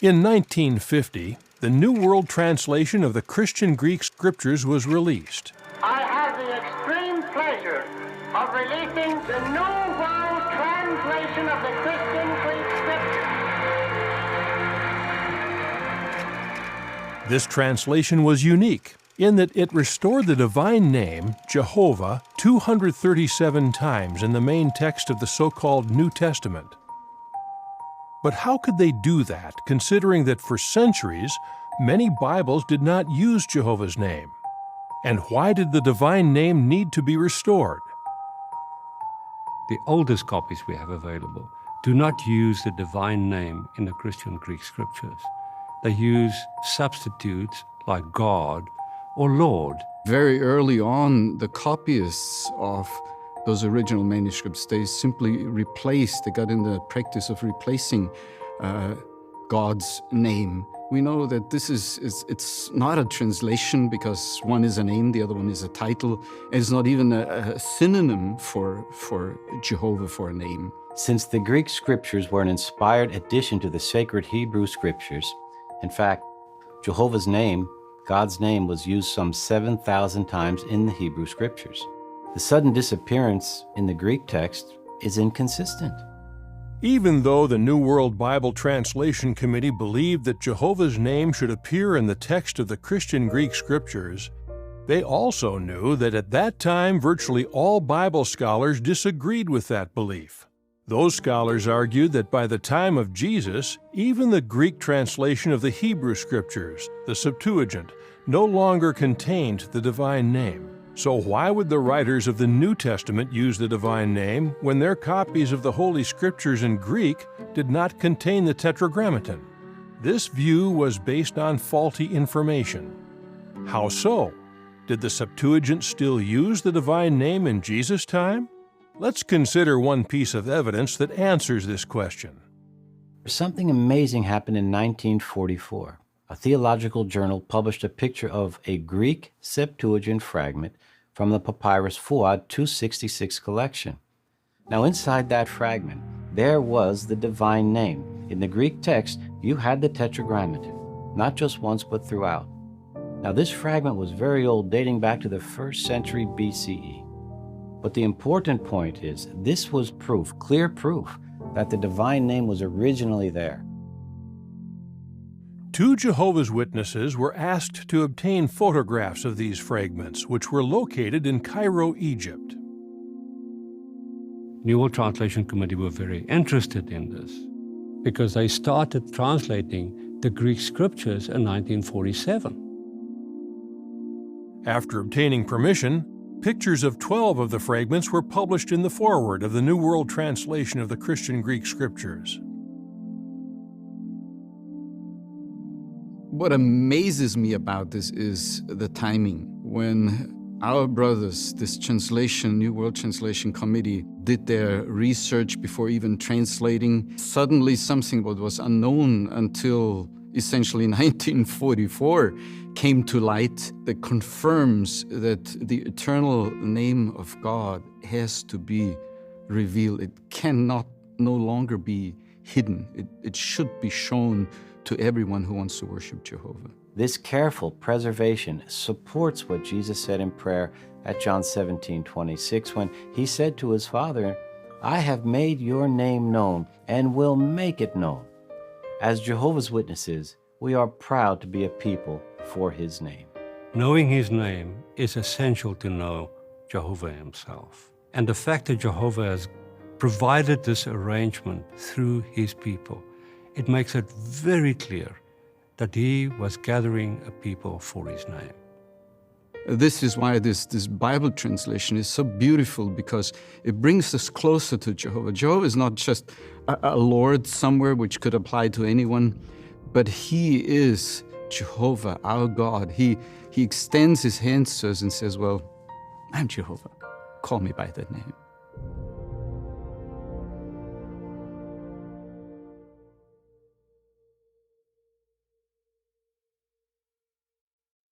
In 1950, the New World Translation of the Christian Greek Scriptures was released. I have the extreme pleasure of releasing the New World Translation of the Christian Greek Scriptures. This translation was unique in that it restored the divine name, Jehovah, 237 times in the main text of the so-called New Testament. But how could they do that, considering that for centuries, many Bibles did not use Jehovah's name? And why did the divine name need to be restored? The oldest copies we have available do not use the divine name in the Christian Greek Scriptures. They use substitutes like God or Lord. Very early on, the copyists of those original manuscripts, they simply replaced, they got in the practice of replacing God's name. We know that it's not a translation because one is a name, the other one is a title. It's not even a synonym for Jehovah, for a name. Since the Greek Scriptures were an inspired addition to the sacred Hebrew Scriptures, in fact, Jehovah's name, God's name, was used some 7,000 times in the Hebrew Scriptures. The sudden disappearance in the Greek text is inconsistent. Even though the New World Bible Translation Committee believed that Jehovah's name should appear in the text of the Christian Greek Scriptures, they also knew that at that time virtually all Bible scholars disagreed with that belief. Those scholars argued that by the time of Jesus, even the Greek translation of the Hebrew Scriptures, the Septuagint, no longer contained the divine name. So why would the writers of the New Testament use the divine name when their copies of the Holy Scriptures in Greek did not contain the Tetragrammaton? This view was based on faulty information. How so? Did the Septuagint still use the divine name in Jesus' time? Let's consider one piece of evidence that answers this question. Something amazing happened in 1944. A theological journal published a picture of a Greek Septuagint fragment from the papyrus Fuad 266 collection. Now inside that fragment, there was the divine name. In the Greek text, you had the Tetragrammaton, not just once but throughout. Now this fragment was very old, dating back to the 1st century BCE. But the important point is, this was proof, clear proof, that the divine name was originally there. 2 Jehovah's Witnesses were asked to obtain photographs of these fragments, which were located in Cairo, Egypt. New World Translation Committee were very interested in this because they started translating the Greek Scriptures in 1947. After obtaining permission, pictures of 12 of the fragments were published in the foreword of the New World Translation of the Christian Greek Scriptures. What amazes me about this is the timing. When our brothers, this translation, New World Translation Committee, did their research before even translating, suddenly something that was unknown until essentially 1944 came to light that confirms that the eternal name of God has to be revealed. It cannot no longer be hidden. It should be shown to everyone who wants to worship Jehovah. This careful preservation supports what Jesus said in prayer at John 17:26 when he said to his Father, "I have made your name known and will make it known." As Jehovah's Witnesses, we are proud to be a people for his name. Knowing his name is essential to know Jehovah himself. And the fact that Jehovah has provided this arrangement through his people, it makes it very clear that he was gathering a people for his name. This is why this Bible translation is so beautiful, because it brings us closer to Jehovah. Jehovah is not just a Lord somewhere which could apply to anyone, but he is Jehovah, our God. He extends his hands to us and says, well, I'm Jehovah. Call me by that name.